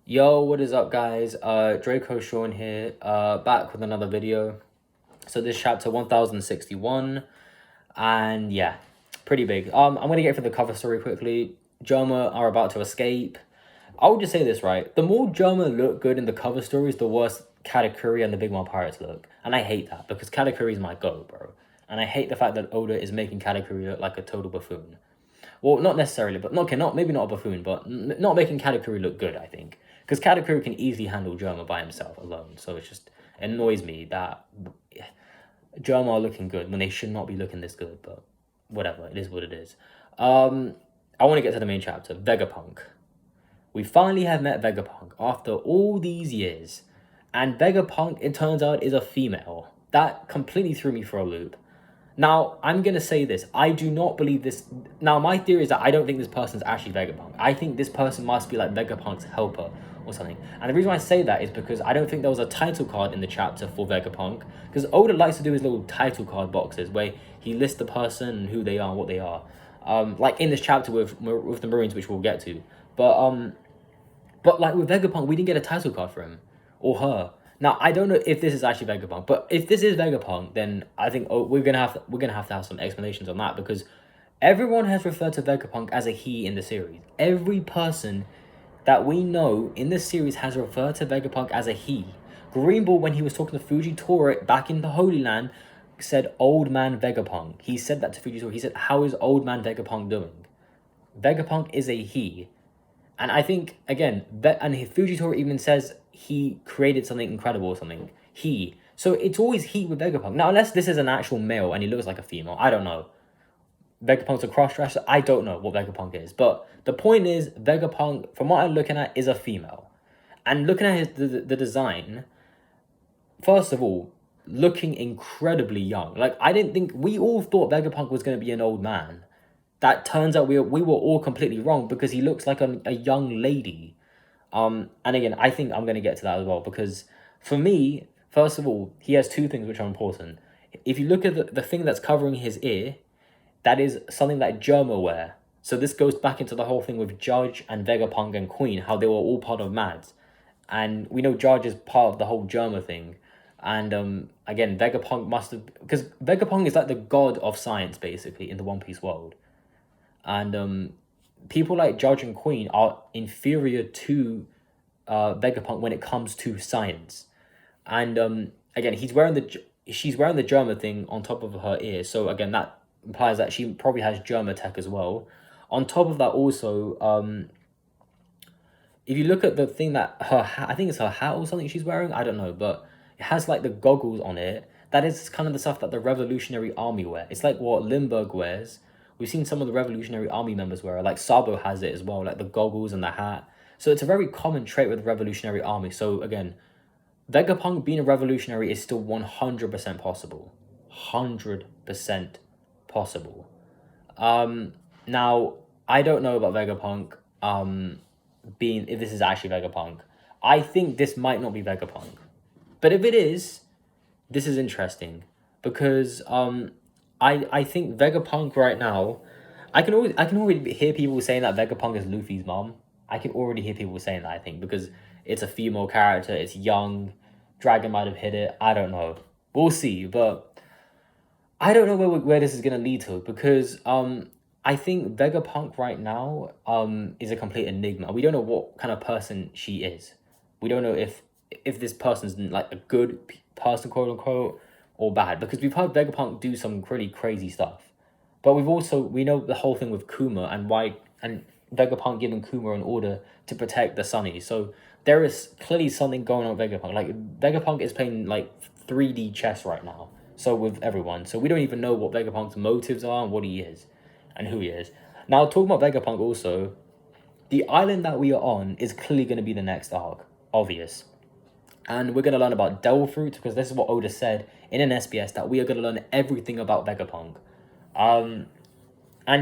Yo, what is up, guys? Draco Sean here, back with another video. So this chapter 1061, and yeah, pretty big. I'm gonna get for the cover story quickly. Joma are about to escape. I would just say this, right? The more Joma look good in the cover stories, the worse Katakuri and the Big Mom Pirates look. And I hate that, because Katakuri is my goat, bro. And I hate the fact that Oda is making Katakuri look like a total buffoon. Well, not necessarily, but okay, not maybe not a buffoon, but not making Katakuri look good, I think. Because Katakuri can easily handle Germa by himself alone. So it just annoys me that Germa are looking good when they should not be looking this good, but whatever, it is what it is. I want to get to the main chapter, Vegapunk. We finally have met Vegapunk after all these years. And Vegapunk, it turns out, is a female. That completely threw me for a loop. Now, I'm going to say this. I do not believe this. Now, my theory is that I don't think this person's actually Vegapunk. I think this person must be like Vegapunk's helper or something. And the reason I say that is because I don't think there was a title card in the chapter for Vegapunk. Because Oda likes to do his little title card boxes where he lists the person and who they are and what they are. Like in this chapter with the Marines, which we'll get to. But like with Vegapunk, we didn't get a title card for him or her. Now I don't know if this is actually Vegapunk, but if this is Vegapunk, then I think we're gonna have to have some explanations on that, because everyone has referred to Vegapunk as a he in the series. Every person that we know in this series has referred to Vegapunk as a he. Green Ball, when he was talking to Fujitora back in the Holy Land, said "Old Man Vegapunk." He said that to Fujitora. He said, "How is Old Man Vegapunk doing?" Vegapunk is a he. And I think, again, and Fujitora even says he created something incredible or something. He. So it's always he with Vegapunk. Now, unless this is an actual male and he looks like a female, I don't know. Vegapunk's a cross-dresser, I don't know what Vegapunk is. But the point is, Vegapunk, from what I'm looking at, is a female. And looking at the design, first of all, looking incredibly young. Like, I didn't think, we all thought Vegapunk was going to be an old man. That turns out we were all completely wrong, because he looks like a young lady. And again, I think I'm going to get to that as well, because for me, first of all, he has two things which are important. If you look at the thing that's covering his ear, that is something that Germa wear. So this goes back into the whole thing with Judge and Vegapunk and Queen, how they were all part of Mads. And we know Judge is part of the whole Germa thing. And again, Vegapunk must have... Because Vegapunk is like the god of science, basically, in the One Piece world. And people like Judge and Queen are inferior to Vegapunk when it comes to science. And again, she's wearing the Germa thing on top of her ear. So again, that implies that she probably has Germa tech as well. On top of that, also, if you look at the thing that I think it's her hat or something she's wearing. I don't know, but it has like the goggles on it. That is kind of the stuff that the Revolutionary Army wear. It's like what Limburg wears. We've seen some of the Revolutionary Army members wear it. Like Sabo has it as well, like the goggles and the hat. So it's a very common trait with the Revolutionary Army. So again, Vegapunk being a revolutionary is still 100% possible. 100% possible. Now, I don't know about Vegapunk being, if this is actually Vegapunk. I think this might not be Vegapunk. But if it is, this is interesting, because I think Vegapunk right now, I can already hear people saying that Vegapunk is Luffy's mom. I can already hear people saying that, I think, because it's a female character, it's young, Dragon might have hit it, I don't know. We'll see, but I don't know where this is going to lead to, because I think Vegapunk right now is a complete enigma. We don't know what kind of person she is. We don't know if this person's like a good person, quote unquote, or bad, because we've heard Vegapunk do some pretty crazy stuff. But we know the whole thing with Kuma and Vegapunk giving Kuma an order to protect the Sunny. So there is clearly something going on with Vegapunk. Like, Vegapunk is playing like 3D chess right now. So with everyone. So we don't even know what Vegapunk's motives are and what he is and who he is. Now, talking about Vegapunk also, the island that we are on is clearly going to be the next arc. Obvious. And we're going to learn about Devil Fruit, because this is what Oda said in an SBS, that we are going to learn everything about Vegapunk. And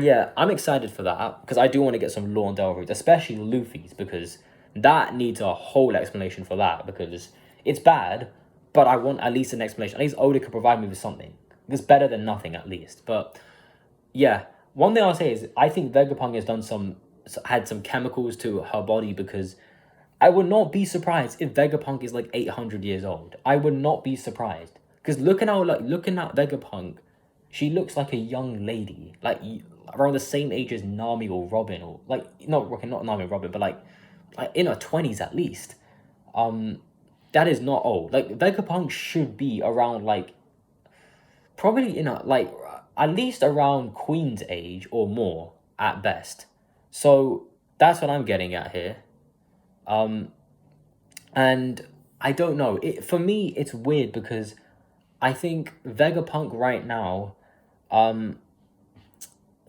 yeah, I'm excited for that, because I do want to get some lore on Devil Fruit, especially Luffy's, because that needs a whole explanation for that, because it's bad, but I want at least an explanation. At least Oda could provide me with something. It's better than nothing, at least. But yeah, one thing I'll say is I think Vegapunk has had some chemicals to her body, because I would not be surprised if Vegapunk is like 800 years old. I would not be surprised. Because looking at Vegapunk, she looks like a young lady, like around the same age as Nami or Robin, or like not Nami or Robin, but like in her 20s at least. That is not old. Like Vegapunk should be around like probably like at least around Queen's age or more at best. So that's what I'm getting at here. And I don't know. For me, it's weird because I think Vegapunk right now,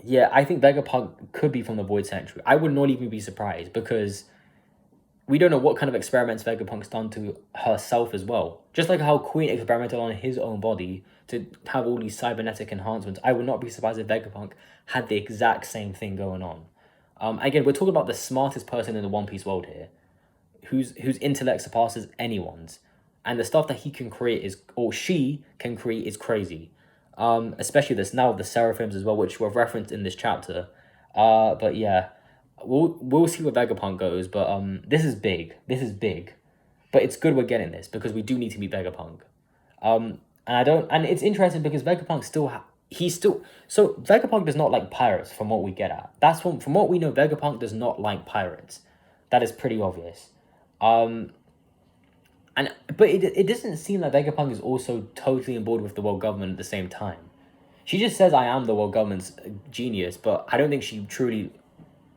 yeah, I think Vegapunk could be from the Void Century. I would not even be surprised because we don't know what kind of experiments Vegapunk's done to herself as well. Just like how Queen experimented on his own body to have all these cybernetic enhancements, I would not be surprised if Vegapunk had the exact same thing going on. Again, we're talking about the smartest person in the One Piece world here, whose intellect surpasses anyone's, and the stuff that he can create is, or she can create, is crazy. Especially this now with the Seraphims as well, which were referenced in this chapter. But yeah, we'll see where Vegapunk goes. But this is big. This is big, but it's good we're getting this because we do need to meet Vegapunk. And it's interesting because Vegapunk he's still, so Vegapunk does not like pirates from what we get at. That's from what we know. Vegapunk does not like pirates. That is pretty obvious. But it doesn't seem like Vegapunk is also totally on board with the world government at the same time. She just says, "I am the world government's genius," but I don't think she truly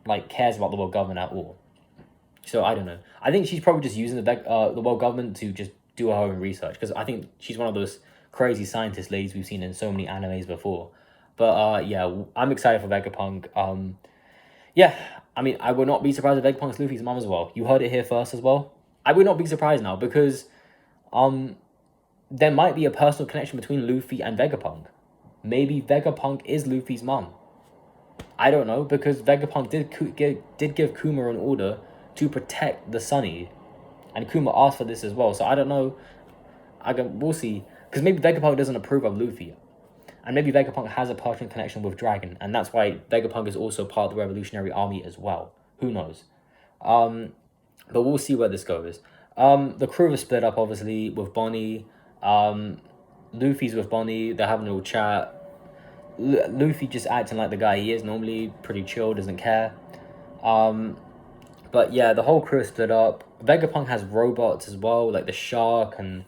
like cares about the world government at all. So I don't know. I think she's probably just using the world government to just do her own research because I think she's one of those crazy scientist ladies we've seen in so many animes before. But yeah, I'm excited for Vegapunk. Yeah, I mean, I would not be surprised if Vegapunk's Luffy's mom as well. You heard it here first as well. I would not be surprised now because there might be a personal connection between Luffy and Vegapunk. Maybe Vegapunk is Luffy's mom. I don't know, because Vegapunk did give Kuma an order to protect the Sunny, and Kuma asked for this as well. So I don't know. We'll see, because maybe Vegapunk doesn't approve of Luffy, and maybe Vegapunk has a personal connection with Dragon, and that's why Vegapunk is also part of the Revolutionary Army as well. Who knows? But we'll see where this goes. The crew is split up, obviously, with Bonnie. Luffy's with Bonnie. They're having a little chat. Luffy just acting like the guy he is normally, pretty chill, doesn't care. But yeah, the whole crew is split up. Vegapunk has robots as well, like the shark and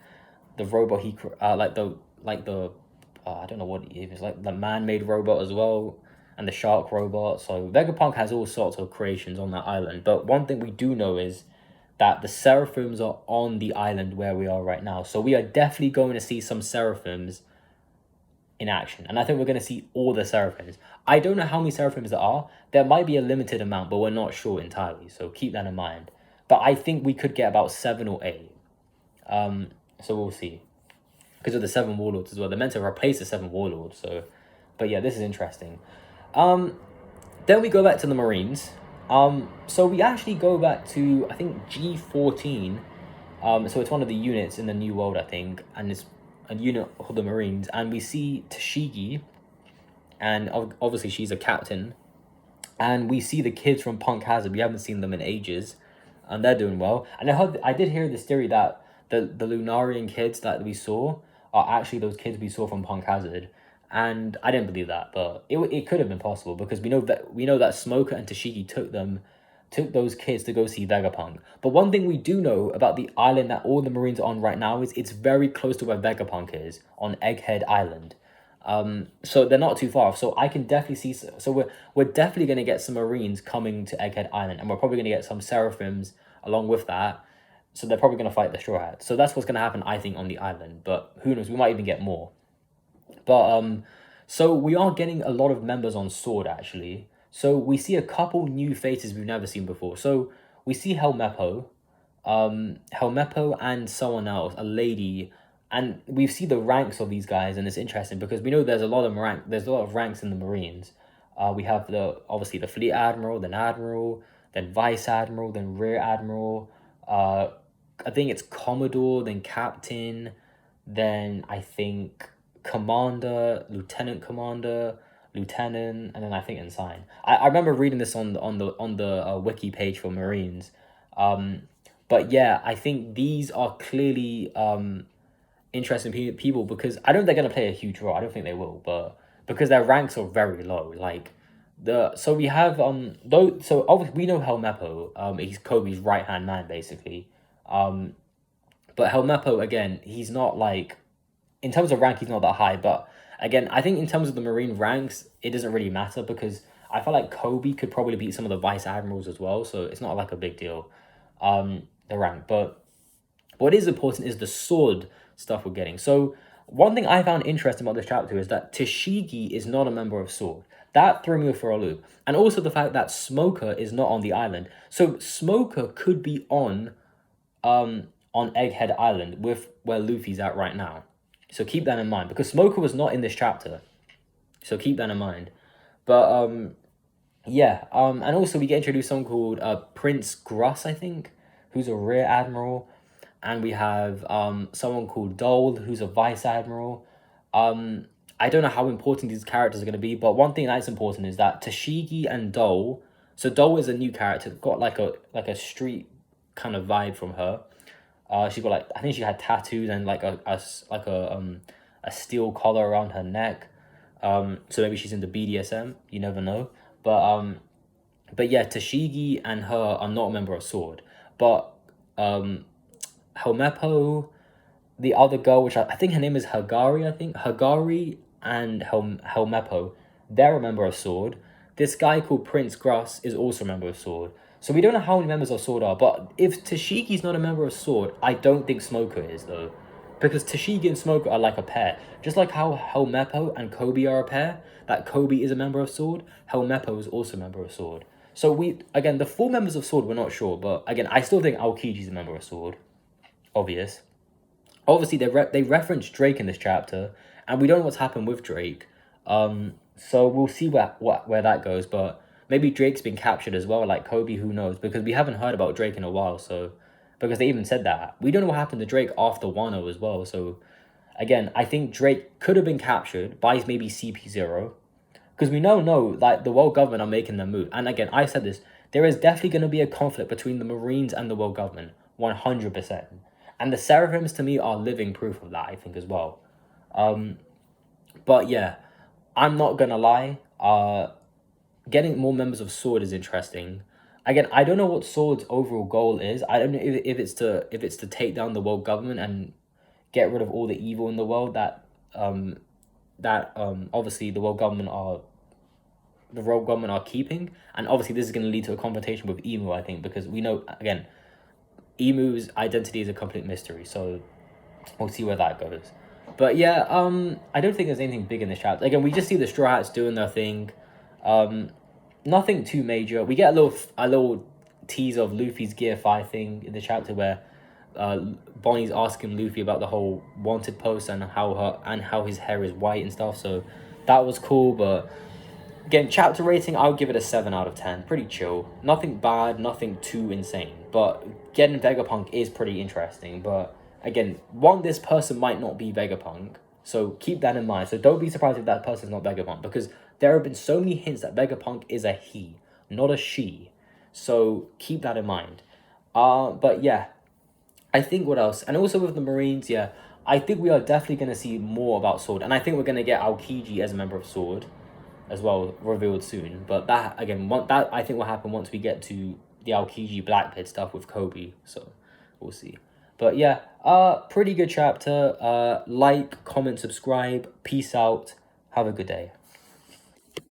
the robot like the I don't know what it is, like the man-made robot as well, and the shark robot. So Vegapunk has all sorts of creations on that island. But one thing we do know is that the Seraphims are on the island where we are right now. So we are definitely going to see some Seraphims in action. And I think we're going to see all the Seraphims. I don't know how many Seraphims there are. There might be a limited amount, but we're not sure entirely. So keep that in mind. But I think we could get about 7 or 8. So we'll see. Because of the 7 warlords as well. They're meant to replace the 7 warlords. So, but yeah, this is interesting. Then we go back to the Marines. So we actually go back to, I think, G14. So it's one of the units in the New World, I think, and it's a unit of the Marines, and we see Tashigi, and obviously she's a captain, and we see the kids from Punk Hazard. We haven't seen them in ages, and they're doing well. And I did hear this theory that the Lunarian kids that we saw are actually those kids we saw from Punk Hazard. And I didn't believe that, but it could have been possible because we know that Smoker and Tashigi took those kids to go see Vegapunk. But one thing we do know about the island that all the Marines are on right now is it's very close to where Vegapunk is, on Egghead Island. So they're not too far off. So I can definitely see. So we're definitely going to get some Marines coming to Egghead Island, and we're probably going to get some Seraphims along with that. So they're probably going to fight the Straw Hats. So that's what's going to happen, I think, on the island. But who knows? We might even get more. But so we are getting a lot of members on Sword, actually. So we see a couple new faces we've never seen before. So we see Helmeppo, and someone else, a lady, and we see the ranks of these guys, and it's interesting because we know there's a lot of ranks in the Marines. We have obviously the Fleet Admiral, then Vice Admiral, then Rear Admiral. I think it's Commodore, then Captain, then I think Commander, Lieutenant Commander, Lieutenant, and then I think Ensign. I remember reading this on the wiki page for Marines. But yeah, I think these are clearly interesting people because I don't think they're going to play a huge role. I don't think they will, but because their ranks are very low. Like, so we have though, so obviously we know Helmeppo, he's Kobe's right hand man basically. But Helmeppo, again, he's not like, in terms of rank, he's not that high. But again, I think in terms of the Marine ranks, it doesn't really matter because I feel like Kobe could probably beat some of the vice admirals as well. So it's not like a big deal, the rank. But what is important is the sword stuff we're getting. So one thing I found interesting about this chapter is that Tashigi is not a member of Sword. That threw me for a loop. And also the fact that Smoker is not on the island. So Smoker could be on Egghead Island with where Luffy's at right now. So keep that in mind. Because Smoker was not in this chapter. So keep that in mind. But yeah, and also we get introduced someone called Prince Gruss, I think, who's a rear admiral. And we have someone called Dole, who's a vice admiral. I don't know how important these characters are going to be, but one thing that's important is that Tashigi and Dole. So Dole is a new character, got like a street kind of vibe from her. She got like, I think she had tattoos and like a steel collar around her neck. So maybe she's into BDSM. You never know. But yeah, Tashigi and her are not a member of Sword, but Helmeppo, the other girl, which I think her name is Hagari, I think. Hagari and Helmeppo, they're a member of Sword. This guy called Prince Gruss is also a member of Sword. So we don't know how many members of Sword are, but if Tashigi's not a member of Sword, I don't think Smoker is, though. Because Tashigi and Smoker are like a pair. Just like how Helmeppo and Kobe are a pair, that Kobe is a member of Sword, Helmeppo is also a member of Sword. So again, the full members of Sword, we're not sure, but again, I still think Aokiji's a member of Sword. Obvious. Obviously, they reference Drake in this chapter, and we don't know what's happened with Drake. So we'll see where that goes. But maybe Drake's been captured as well, like Kobe. Who knows? Because we haven't heard about Drake in a while. So because they even said that we don't know what happened to Drake after Wano as well. So again, I think Drake could have been captured by maybe CP0, because we know like the world government are making their move. And again, I said this. There is definitely going to be a conflict between the Marines and the world government, 100%. And the Seraphims, to me, are living proof of that, I think, as well. But yeah, I'm not going to lie. Getting more members of Sword is interesting. Again, I don't know what Sword's overall goal is. I don't know if it's to take down the world government and get rid of all the evil in the world that obviously the world government are keeping. And obviously this is going to lead to a confrontation with Emu, I think, because we know, again, Emu's identity is a complete mystery, so we'll see where that goes. But yeah, I don't think there's anything big in this chapter. Again, we just see the Straw Hats doing their thing. Nothing too major. We get a little tease of Luffy's Gear 5 thing in the chapter where Bonnie's asking Luffy about the whole wanted post and how his hair is white and stuff. So that was cool, but again, chapter rating, I'll give it a 7 out of 10. Pretty chill. Nothing bad, nothing too insane. But getting Vegapunk is pretty interesting. But again, this person might not be Vegapunk. So keep that in mind. So don't be surprised if that person's not Vegapunk. Because there have been so many hints that Vegapunk is a he, not a she. So keep that in mind. But yeah, I think what else? And also with the Marines, yeah, I think we are definitely going to see more about Sword. And I think we're going to get Aokiji as a member of Sword as well, revealed soon. But that, again, that I think will happen once we get to the Aokiji Black Pit stuff with Kobe. So we'll see. But yeah, pretty good chapter. Like, comment, subscribe. Peace out. Have a good day.